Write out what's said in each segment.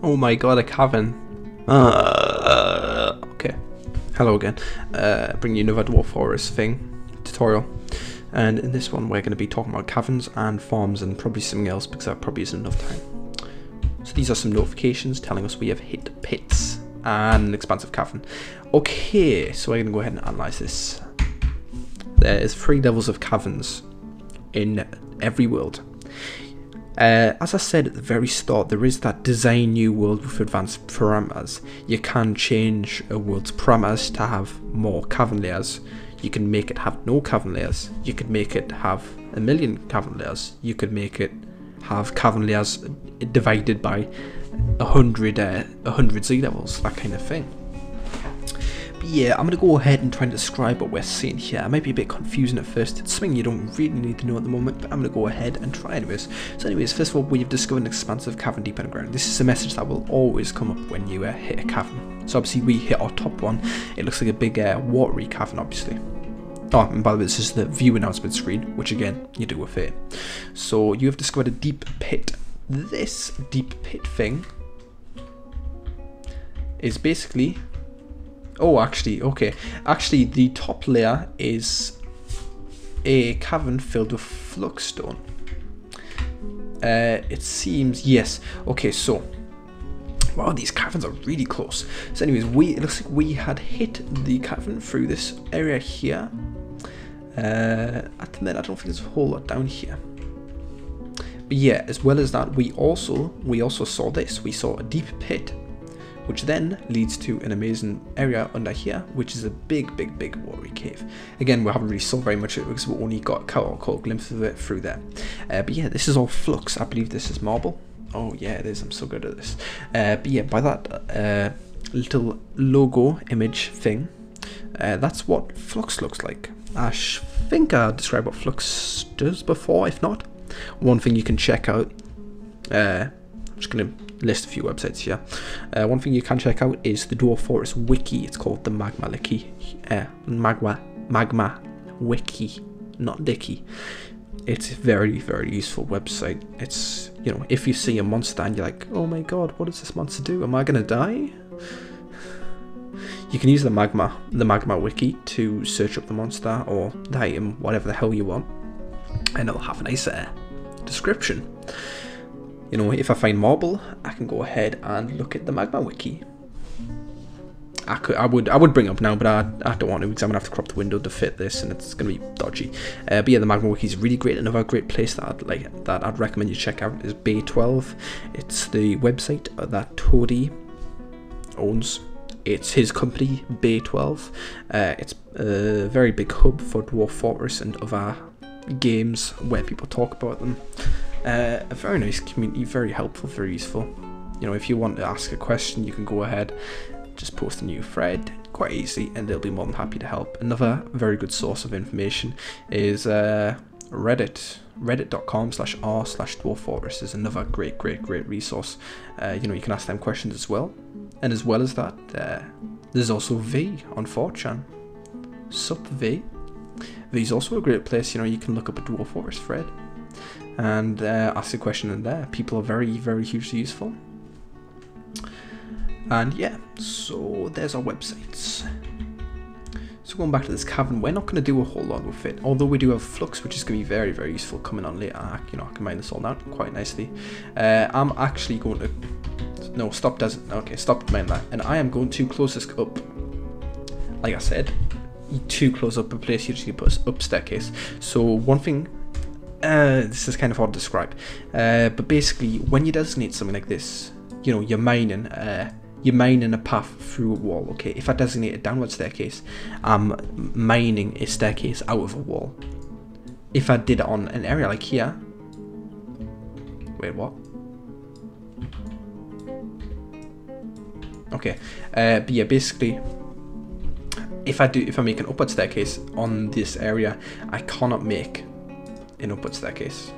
Oh my god, a cavern. Okay. Hello again. Bring you another Dwarf Fortress tutorial. And in this one we're going to be talking about caverns and farms and probably something else because that probably isn't enough time. So these are some notifications telling us we have hit pits and an expansive cavern. Okay, so we're going to go ahead and analyse this. There is 3 levels of caverns in every world. As I said at the very start, there is that design new world with advanced parameters. You can change a world's parameters to have more cavern layers. You can make it have no cavern layers. You could make it have 1,000,000 cavern layers. You could make it have cavern layers divided by 100 Z levels, that kind of thing. But yeah, I'm going to go ahead and try and describe what we're seeing here. It might be a bit confusing at first. It's something you don't really need to know at the moment, but I'm going to go ahead and try anyways. So anyways, first of all, we've discovered an expansive cavern deep underground. This is a message that will always come up when you hit a cavern. So obviously we hit our top one. It looks like a big watery cavern, obviously. Oh, and by the way, this is the view announcement screen, which again, you do with it. So you have discovered a deep pit. This deep pit thing is basically... Oh, actually, okay. Actually, the top layer is a cavern filled with fluxstone. It seems, yes. Okay, so, wow, these caverns are really close. So anyways, it looks like we had hit the cavern through this area here. At the minute, I don't think there's a whole lot down here. But yeah, as well as that, we also saw this. We saw a deep pit, which then leads to an amazing area under here, which is a big watery cave. Again, we haven't really saw very much of it because we only got a caught glimpse of it through there. But yeah, this is all flux. I believe this is marble. Oh yeah, it is. I'm so good at this. But yeah, by that little logo image thing, that's what flux looks like. I think I described what flux does before. If not, one thing you can check out. I'm just gonna list a few websites here. One thing you can check out is the Dwarf Fortress wiki. It's called the Magma wiki, not Dicky. It's a very useful website. It's, you know, if you see a monster and you're like, oh my god, what does this monster do? Am I gonna die? You can use the magma wiki to search up the monster or the item, whatever the hell you want, and it'll have a nice description. You know, if I find marble, I can go ahead and look at the magma wiki. I would bring it up now, but I don't want to because I'm gonna have to crop the window to fit this, and it's gonna be dodgy. But yeah, the magma wiki is really great. Another great place that I'd recommend you check out is Bay 12. It's the website that Toadie owns. It's his company, Bay 12. It's a very big hub for Dwarf Fortress and other games where people talk about them. A very nice community, very helpful, very useful. You know, if you want to ask a question, you can go ahead, just post a new thread, quite easy, and they'll be more than happy to help. Another very good source of information is Reddit. Reddit.com/r/Dwarf Fortress is another great resource. You know, you can ask them questions as well. And as well as that, there's also V on 4chan. Sup V. V's also a great place. You know, you can look up a Dwarf Fortress thread and ask a question in there. People are very hugely useful. And yeah, so there's our websites. So going back to this cavern, we're not going to do a whole lot with it, although we do have flux, which is going to be very useful coming on later. You know, I can mine this all down quite nicely. I'm actually going to... No, stop mining that. And I am going to close this up. Like I said, to close up a place, you just need to put up staircase. So one thing, this is kind of hard to describe, but basically when you designate something like this, you know, you're mining a path through a wall. Okay, if I designate a downward staircase, I'm mining a staircase out of a wall. If I did it on an area like here, wait, what? Okay, but yeah, basically, if I make an upward staircase on this area, I cannot make an upward staircase.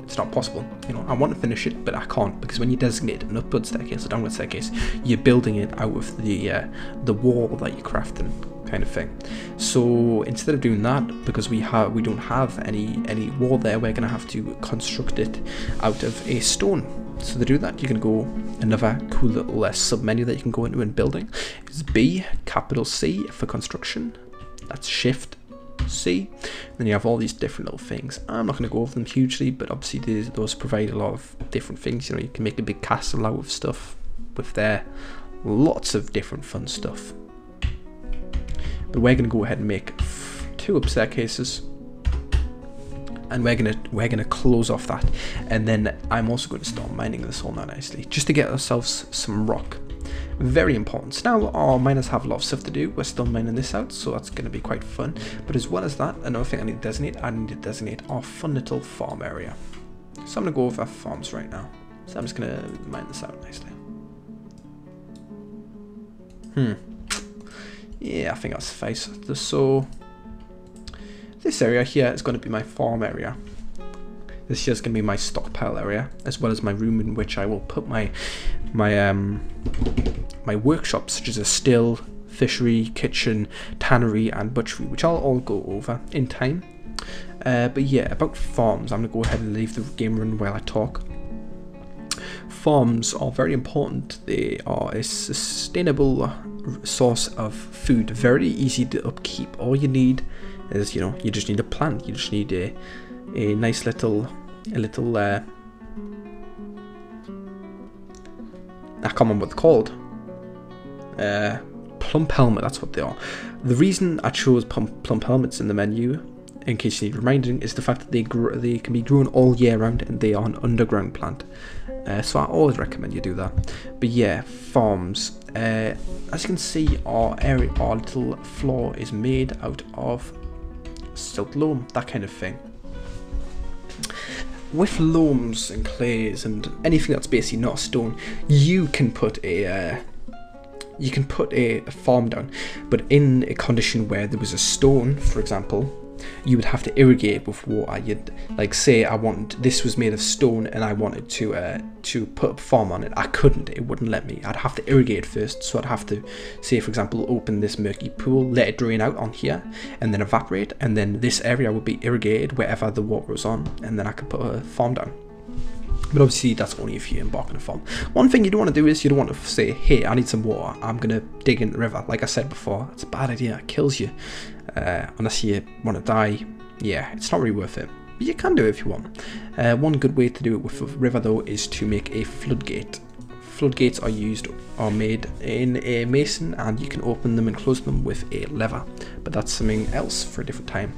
It's not possible. You know, I want to finish it, but I can't, because when you designate an upward staircase or downward staircase, you're building it out of the wall that you're crafting kind of thing. So instead of doing that, because we don't have any wall there, we're gonna have to construct it out of a stone. So to do that, you can go another cool little sub menu that you can go into in building. It's B, capital C for construction. That's Shift C. Then you have all these different little things. I'm not going to go over them hugely, but obviously those provide a lot of different things. You know, you can make a big castle out of stuff with there. Lots of different fun stuff. But we're going to go ahead and make 2 up staircases, and we're gonna close off that. And then I'm also going to start mining this all now nicely, just to get ourselves some rock. Very important. So now our miners have a lot of stuff to do. We're still mining this out, so that's going to be quite fun. But as well as that, another thing I need to designate our fun little farm area. So I'm going to go over farms right now. So I'm just going to mine this out nicely. Yeah, I think that's suffice. So this area here is going to be my farm area. This here is going to be my stockpile area, as well as my room in which I will put my workshops, such as a still, fishery, kitchen, tannery, and butchery, which I'll all go over in time. But yeah, about farms, I'm going to go ahead and leave the game run while I talk. Farms are very important. They are a sustainable source of food, very easy to upkeep. All you need is, you know, you just need a plant. You just need a nice little I can't remember what they're called. Plump helmet, that's what they are. The reason I chose plump helmets in the menu, in case you need reminding, is the fact that they can be grown all year round, and they are an underground plant. So I always recommend you do that. But yeah, farms. As you can see, our little floor is made out of silt loam, that kind of thing. With loams and clays and anything that's basically not stone, you can put a farm down, but in a condition where there was a stone, for example, you would have to irrigate with water. You'd, like, say this was made of stone and I wanted to put a farm on it. I couldn't, it wouldn't let me. I'd have to irrigate first, so I'd have to, say for example, open this murky pool, let it drain out on here, and then evaporate, and then this area would be irrigated wherever the water was on, and then I could put a farm down. But obviously that's only if you embark on a farm. One thing you don't want to do is you don't want to say, hey, I need some water, I'm going to dig in the river. Like I said before, it's a bad idea, it kills you. Unless you want to die, yeah, it's not really worth it. But you can do it if you want. One good way to do it with a river though is to make a floodgate. Floodgates are made in a mason, and you can open them and close them with a lever. But that's something else for a different time.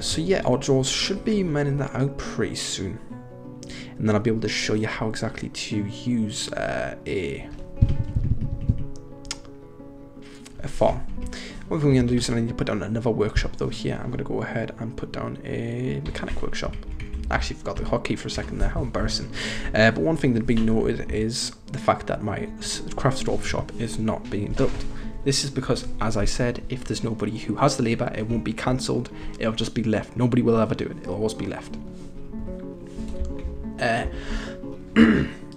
So yeah, our drawers should be mining that out pretty soon. And then I'll be able to show you how exactly to use a farm. One thing we're going to do is I need to put down another workshop though here. I'm going to go ahead and put down a mechanic workshop. I actually forgot the hotkey for a second there, how embarrassing. But one thing that being noted is the fact that my craft dwarf shop is not being built. This is because, as I said, if there's nobody who has the labour, it won't be cancelled, it'll just be left. Nobody will ever do it, it'll always be left.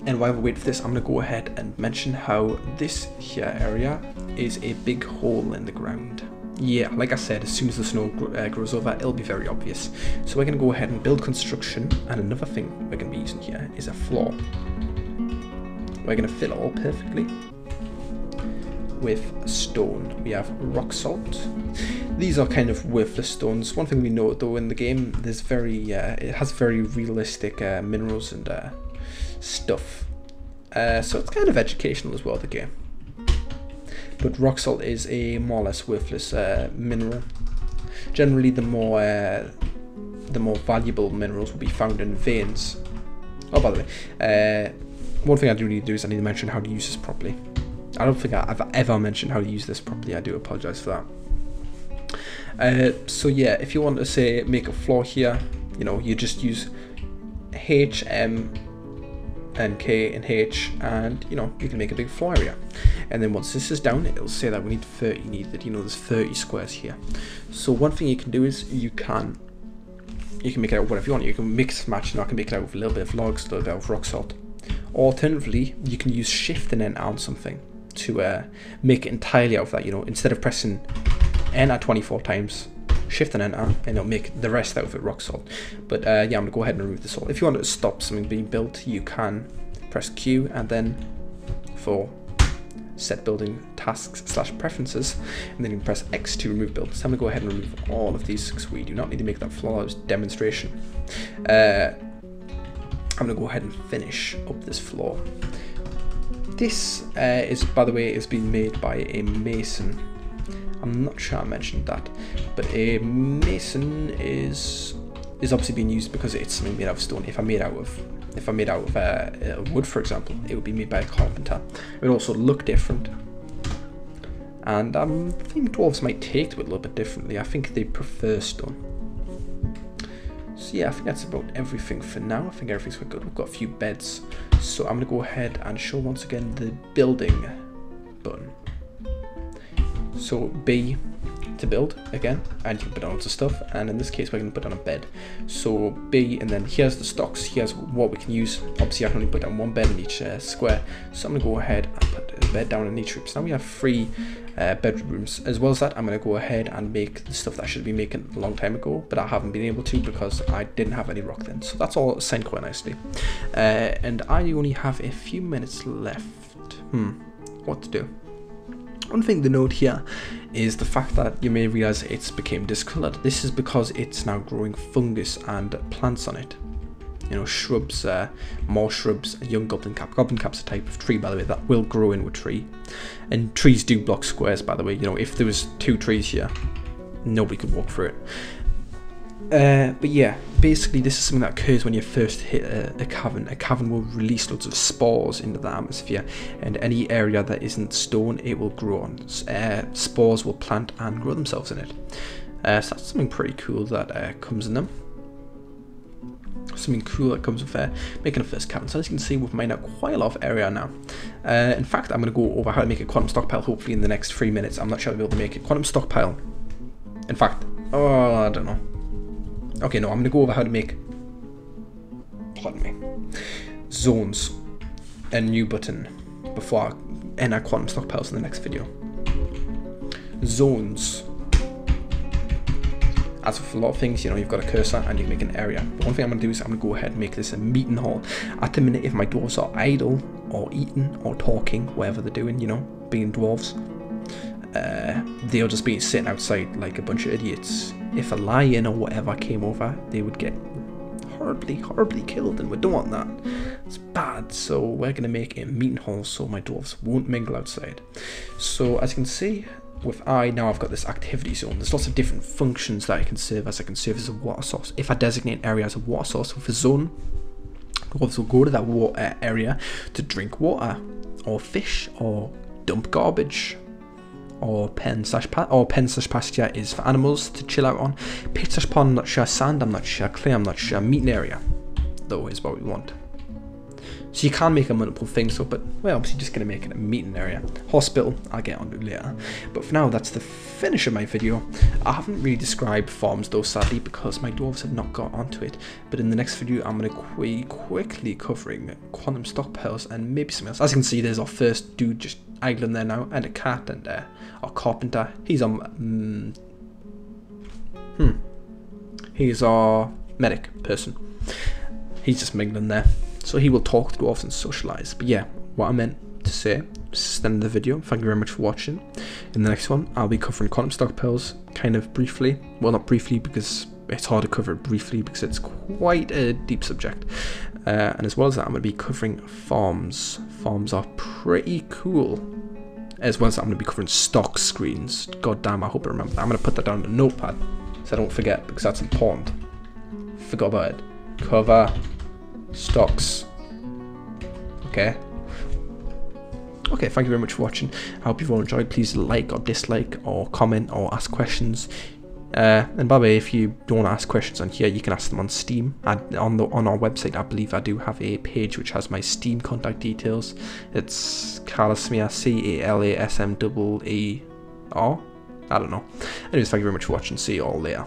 And while we wait for this, I'm going to go ahead and mention how this here area is a big hole in the ground. Yeah, like I said, as soon as the snow grows over, it'll be very obvious. So we're going to go ahead and build construction, and another thing we're going to be using here is a floor. We're going to fill it all perfectly with stone. We have rock salt. These are kind of worthless stones. One thing we know though in the game, there's it has very realistic minerals and stuff. So it's kind of educational as well, the game. But rock salt is a more or less worthless mineral. Generally, the more valuable minerals will be found in veins. Oh, by the way, one thing I do need to do is I need to mention how to use this properly. I don't think I've ever mentioned how to use this properly. I do apologise for that. So yeah, if you want to say make a floor here, you know, you just use H, M, and K and H, and you know, you can make a big floor area. And then once this is down, it'll say that we need 30. You know, there's 30 squares here. So one thing you can do is you can make it out whatever you want. You can mix match, and I can make it out with a little bit of logs, a little bit of rock salt. Alternatively, you can use shift and then add something. to make it entirely out of that, you know, instead of pressing enter 24 times, shift and enter, and it'll make the rest out of it rock salt. But yeah, I'm going to go ahead and remove this all. If you want to stop something being built, you can press Q, and then for set building tasks / preferences, and then you can press X to remove builds. So I'm going to go ahead and remove all of these because we do not need to make that flawless demonstration. I'm going to go ahead and finish up this floor. This is, by the way, is being made by a mason. I'm not sure I mentioned that, but a mason is obviously being used because it's something made out of stone. If I made out of wood, for example, it would be made by a carpenter. It would also look different, and I think dwarves might take to it a little bit differently. I think they prefer stone. So yeah, I think that's about everything for now. I think everything's quite good. We've got a few beds, so I'm going to go ahead and show once again the building button. So B to build again, and you can put on lots of stuff, and in this case we're going to put on a bed. So B, and then here's the stocks, here's what we can use. Obviously I can only put down one bed in each square, so I'm going to go ahead and put a bed down in each room. So now we have 3 bedrooms. As well as that, I'm going to go ahead and make the stuff that I should be making a long time ago, but I haven't been able to because I didn't have any rock then. So that's all synced quite nicely. And I only have a few minutes left. What to do? One thing to note here is the fact that you may realize it's became discolored. This is because it's now growing fungus and plants on it. You know, shrubs, more shrubs, a young goblin cap. Goblin cap's a type of tree, by the way, that will grow in with tree. And trees do block squares, by the way. You know, if there was 2 trees here, nobody could walk through it. But yeah, basically this is something that occurs when you first hit a cavern. A cavern will release loads of spores into the atmosphere, and any area that isn't stone, it will grow on. Spores will plant and grow themselves in it. So that's something pretty cool that comes in them. Something cool that comes with making a first cavern. So as you can see, we've mined out quite a lot of area now. In fact, I'm going to go over how to make a quantum stockpile, hopefully in the next 3 minutes. I'm not sure I'll be able to make a quantum stockpile. In fact, I don't know. Okay, no, I'm going to go over how to make, pardon me, zones, a new button before I end our quantum stockpiles in the next video. Zones. As with a lot of things, you know, you've got a cursor and you can make an area. But one thing I'm going to do is I'm going to go ahead and make this a meeting hall. At the minute, if my dwarves are idle or eating or talking, whatever they're doing, you know, being dwarves, they'll just be sitting outside like a bunch of idiots. If a lion or whatever came over, they would get horribly killed, and we don't want that. It's bad. So we're going to make a meeting hall so my dwarves won't mingle outside. So as you can see, now I've got this activity zone. There's lots of different functions that I can serve as. I can serve as a water source. If I designate an area as a water source with a zone, dwarves will go to that water area to drink water, or fish, or dump garbage, or pen/pasture is for animals to chill out on. Pit/pond, I'm not sure. Sand, I'm not sure. Clay, I'm not sure. Meeting area, though, is what we want. So you can make a multiple things, so, but we're obviously just going to make it a meeting area. Hospital, I'll get onto later. But for now, that's the finish of my video. I haven't really described farms though, sadly, because my dwarves have not got onto it. But in the next video, I'm going to be quickly covering quantum stockpiles and maybe something else. As you can see, there's our first dude just idling there now, and a cat, and our carpenter. He's on. He's our medic person. He's just mingling there. So he will talk to dwarves and socialise. But yeah, what I meant to say, this is the end of the video. Thank you very much for watching. In the next one, I'll be covering quantum stockpiles kind of briefly. Well, not briefly because it's hard to cover it briefly because it's quite a deep subject. And as well as that, I'm going to be covering farms. Farms are pretty cool. As well as that, I'm going to be covering stock screens. God damn, I hope I remember that. I'm going to put that down in a notepad so I don't forget, because that's important. Forgot about it. Cover stocks. Okay, thank you very much for watching. I hope you've all enjoyed. Please like or dislike or comment or ask questions. And by the way, if you don't want to ask questions on here, you can ask them on Steam. On our website, I believe I do have a page which has my Steam contact details. It's Calasmeer, Calasmeer. I don't know. Anyways, thank you very much for watching. See you all later.